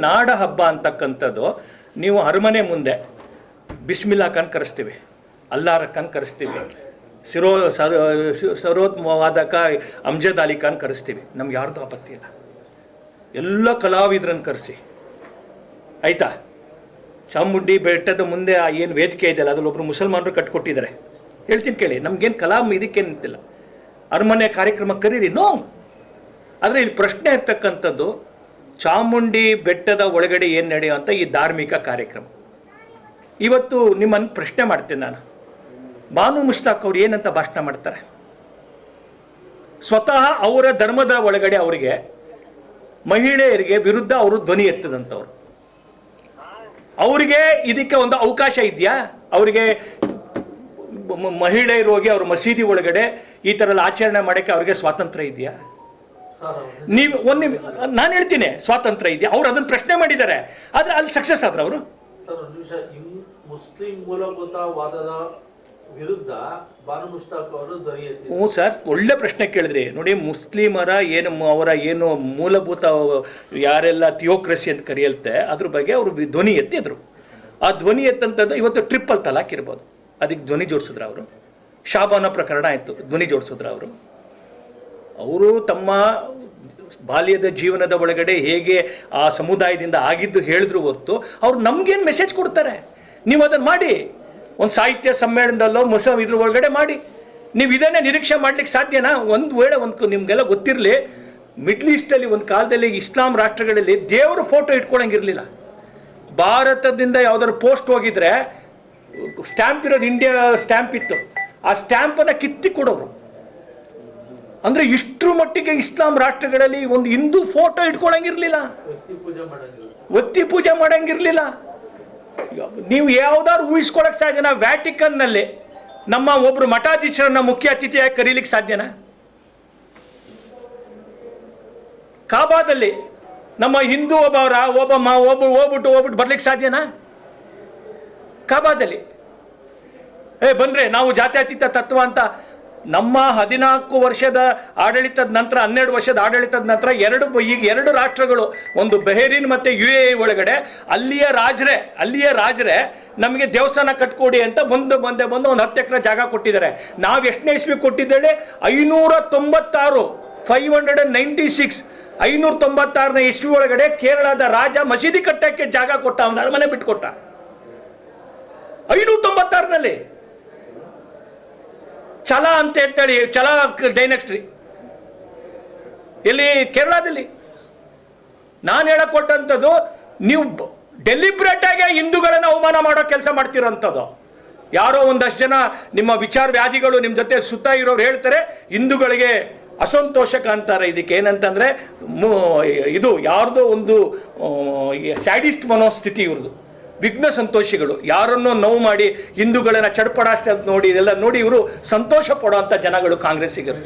ನಾಡ ಹಬ್ಬ ಅಂತಕ್ಕಂಥದ್ದು ನೀವು ಅರಮನೆ ಮುಂದೆ ಬಿಸ್ಮಿಲ್ಲಾ ಖಾನ್ ಕರೆಸ್ತೀವಿ, ಅಲ್ಲಾರ ಖಾನ್ ಕರೆಸ್ತೀವಿ, ಸರೋದ್ವಾದಕ ಅಮ್ಜದ್ ಅಲಿ ಖಾನ್ ಕರೆಸ್ತೀವಿ. ನಮ್ಗೆ ಯಾರ್ದು ಆಪತ್ತಿ ಇಲ್ಲ. ಎಲ್ಲ ಕಲಾವಿದ್ರನ್ನು ಕರೆಸಿ, ಆಯ್ತಾ? ಚಾಮುಂಡಿ ಬೆಟ್ಟದ ಮುಂದೆ ಏನು ವೇದಿಕೆ ಇದೆಯಲ್ಲ, ಅದರಲ್ಲೊಬ್ಬರು ಮುಸಲ್ಮಾನರು ಕಟ್ಕೊಟ್ಟಿದ್ದಾರೆ. ಹೇಳ್ತೀನಿ ಕೇಳಿ, ನಮ್ಗೇನು ಕಲಾಂ ಇದಕ್ಕೇನಿಲ್ಲ. ಅರಮನೆ ಕಾರ್ಯಕ್ರಮ ಕರೀರಿ, ನೋ. ಆದರೆ ಇಲ್ಲಿ ಪ್ರಶ್ನೆ ಇರ್ತಕ್ಕಂಥದ್ದು, ಚಾಮುಂಡಿ ಬೆಟ್ಟದ ಒಳಗಡೆ ಏನು ನಡೆಯುವಂಥ ಈ ಧಾರ್ಮಿಕ ಕಾರ್ಯಕ್ರಮ. ಇವತ್ತು ನಿಮ್ಮನ್ನು ಪ್ರಶ್ನೆ ಮಾಡ್ತೀನಿ ನಾನು, ಬಾನು ಮುಷ್ತಾಕ್ ಅವ್ರು ಏನಂತ ಭಾಷಣ ಮಾಡ್ತಾರೆ? ಸ್ವತಃ ಅವರ ಧರ್ಮದ ಒಳಗಡೆ ಅವರಿಗೆ ಮಹಿಳೆಯರಿಗೆ ವಿರುದ್ಧ ಅವರು ಧ್ವನಿ ಎತ್ತದಂಥವ್ರು. ಅವರಿಗೆ ಇದಕ್ಕೆ ಒಂದು ಅವಕಾಶ ಇದೆಯಾ? ಅವರಿಗೆ ಮಹಿಳೆಯರು ಹೋಗಿ ಅವ್ರ ಮಸೀದಿ ಒಳಗಡೆ ಈ ಥರ ಆಚರಣೆ ಮಾಡೋಕ್ಕೆ ಅವ್ರಿಗೆ ಸ್ವಾತಂತ್ರ್ಯ ಇದೆಯಾ? ನೀವು ನಾನು ಹೇಳ್ತೀನಿ, ಸ್ವಾತಂತ್ರ್ಯ ಇದೆಯಾ? ಅವ್ರು ಅದನ್ನು ಪ್ರಶ್ನೆ ಮಾಡಿದ್ದಾರೆ, ಆದರೆ ಅಲ್ಲಿ ಸಕ್ಸಸ್ ಆದ್ರೆ ಅವರು ಮುಸ್ಲಿಂ ಮೂಲಭೂತವಾದದ ವಿರುದ್ಧ ಬಾನು ಮುಷ್ತಾಕ್ ಅವರು ಧ್ವನಿ ಎತ್ತಿದ್ರು. ಹ್ಞೂ ಸರ್, ಒಳ್ಳೆ ಪ್ರಶ್ನೆ ಕೇಳಿದ್ರಿ. ನೋಡಿ, ಮುಸ್ಲಿಮರ ಏನು ಅವರ ಏನು ಮೂಲಭೂತ ಯಾರೆಲ್ಲ ಥಿಯೋಕ್ರಸಿ ಅಂತ ಕರೆಯಲ್ತೆ ಅದ್ರ ಬಗ್ಗೆ ಅವರು ಧ್ವನಿ ಎತ್ತಿದ್ರು. ಆ ಧ್ವನಿ ಎತ್ತಂಥದ್ದು ಇವತ್ತು ಟ್ರಿಪಲ್ ತಲಾಕ್ ಇರ್ಬೋದು, ಅದಕ್ಕೆ ಧ್ವನಿ ಜೋಡಿಸಿದ್ರು ಅವರು. ಶಾಬಾನ ಪ್ರಕರಣ ಆಯಿತು, ಧ್ವನಿ ಜೋಡಿಸಿದ್ರು ಅವರು. ಅವರು ತಮ್ಮ ಬಾಲ್ಯದ ಜೀವನದ ಒಳಗಡೆ ಹೇಗೆ ಆ ಸಮುದಾಯದಿಂದ ಆಗಿದ್ದು ಹೇಳಿದ್ರು ಹೊರತು ಅವ್ರು ನಮ್ಗೇನು ಮೆಸೇಜ್ ಕೊಡ್ತಾರೆ? ನೀವು ಅದನ್ನು ಮಾಡಿ, ಒಂದು ಸಾಹಿತ್ಯ ಸಮ್ಮೇಳನದಲ್ಲೋ ಇದ್ರ ಒಳಗಡೆ ಮಾಡಿ. ನೀವು ಇದನ್ನೇ ನಿರೀಕ್ಷೆ ಮಾಡ್ಲಿಕ್ಕೆ ಸಾಧ್ಯನಾ? ಒಂದು ವೇಳೆ ನಿಮಗೆಲ್ಲ ಗೊತ್ತಿರಲಿ, ಮಿಡ್ಲ್ ಈಸ್ಟಲ್ಲಿ ಒಂದು ಕಾಲದಲ್ಲಿ ಇಸ್ಲಾಂ ರಾಷ್ಟ್ರಗಳಲ್ಲಿ ದೇವರ ಫೋಟೋ ಇಟ್ಕೊಳಂಗಿರಲಿಲ್ಲ. ಭಾರತದಿಂದ ಯಾವ್ದಾದ್ರು ಪೋಸ್ಟ್ ಹೋಗಿದ್ರೆ ಸ್ಟ್ಯಾಂಪ್ ಇರೋದು ಇಂಡಿಯಾ ಸ್ಟ್ಯಾಂಪ್ ಇತ್ತು, ಆ ಸ್ಟ್ಯಾಂಪನ್ನು ಕಿತ್ತಿ ಕೊಡೋರು. ಅಂದರೆ ಇಷ್ಟರ ಮಟ್ಟಿಗೆ ಇಸ್ಲಾಂ ರಾಷ್ಟ್ರಗಳಲ್ಲಿ ಒಂದು ಹಿಂದೂ ಫೋಟೋ ಇಟ್ಕೊಳಂಗಿರ್ಲಿಲ್ಲ, ಒತ್ತಿ ಪೂಜೆ ಮಾಡಂಗಿರ್ಲಿಲ್ಲ. ನೀವು ಯಾವ್ದಾದ್ರು ಊಹಿಸ್ಕೊಳಕ್ ಸಾಧ್ಯನಾ? ವ್ಯಾಟಿಕನ್ನಲ್ಲಿ ನಮ್ಮ ಒಬ್ರು ಮಠಾಧೀಶರನ್ನ ಮುಖ್ಯ ಅತಿಥಿಯಾಗಿ ಕರೀಲಿಕ್ಕೆ ಸಾಧ್ಯನಾ? ಕಾಬಾದಲ್ಲಿ ನಮ್ಮ ಹಿಂದೂ ಹೋಗ್ಬಿಟ್ಟು ಬರ್ಲಿಕ್ಕೆ ಸಾಧ್ಯನಾ? ಕಾಬಾದಲ್ಲಿ ಬಂದ್ರೆ ನಾವು ಜಾತ್ಯತೀತ ತತ್ವ ಅಂತ ನಮ್ಮ 14 ವರ್ಷದ ಆಡಳಿತದ ನಂತರ, 12 ವರ್ಷದ ಆಡಳಿತದ ನಂತರ ಎರಡು ರಾಷ್ಟ್ರಗಳು, ಒಂದು ಬೆಹರಿನ್ ಮತ್ತೆ UAE ಒಳಗಡೆ ಅಲ್ಲಿಯ ರಾಜರೇ ನಮಗೆ ದೇವಸ್ಥಾನ ಕಟ್ಕೊಡಿ ಅಂತ ಬಂದು ಒಂದು 10 ಎಕರೆ ಜಾಗ ಕೊಟ್ಟಿದ್ದಾರೆ. ನಾವು ಎಷ್ಟನೇ ಇಸ್ವಿ ಕೊಟ್ಟಿದ್ದೇವೆ? 596 596 596ನೇ ಇಸ್ವಿ ಒಳಗಡೆ ಕೇರಳದ ರಾಜ ಮಸೀದಿ ಕಟ್ಟಕ್ಕೆ ಜಾಗ ಕೊಟ್ಟ, ಅವನ ಅರಮನೆ ಬಿಟ್ಕೊಟ್ಟ 596ನಲ್ಲಿ. ಚಲ ಅಂತ ಹೇಳ್ತಾಳಿ, ಚಲ ಡೈನೆಸ್ಟ್ರಿ ಎಲ್ಲಿ? ಕೇರಳದಲ್ಲಿ. ನಾನು ಹೇಳಕ್ ಕೊಟ್ಟಂಥದ್ದು, ನೀವು ಡೆಲಿಬ್ರೇಟ್ ಆಗಿ ಹಿಂದೂಗಳನ್ನ ಅವಮಾನ ಮಾಡೋ ಕೆಲಸ ಮಾಡ್ತಿರೋಂಥದ್ದು. ಯಾರೋ ಒಂದಷ್ಟು ಜನ ನಿಮ್ಮ ವಿಚಾರ ವ್ಯಾಧಿಗಳು ನಿಮ್ಮ ಜೊತೆ ಸುತ್ತ ಇರೋರು ಹೇಳ್ತಾರೆ, ಹಿಂದೂಗಳಿಗೆ ಅಸಂತೋಷ ಕಾಣ್ತಾರೆ. ಇದಕ್ಕೆ ಏನಂತಂದ್ರೆ ಇದು ಯಾರ್ದೋ ಒಂದು ಸ್ಯಾಡಿಸ್ಟ್ ಮನೋಸ್ಥಿತಿ ಇವ್ರದ್ದು. ವಿಘ್ನ ಸಂತೋಷಿಗಳು, ಯಾರನ್ನೋ ನೋವು ಮಾಡಿ ಹಿಂದೂಗಳನ್ನ ಚಡ್ಪಡಿಸ್ ನೋಡಿ, ಇದೆಲ್ಲ ನೋಡಿ ಇವರು ಸಂತೋಷ ಪಡೋ ಅಂತ ಜನಗಳು ಕಾಂಗ್ರೆಸ್ಸಿಗರು.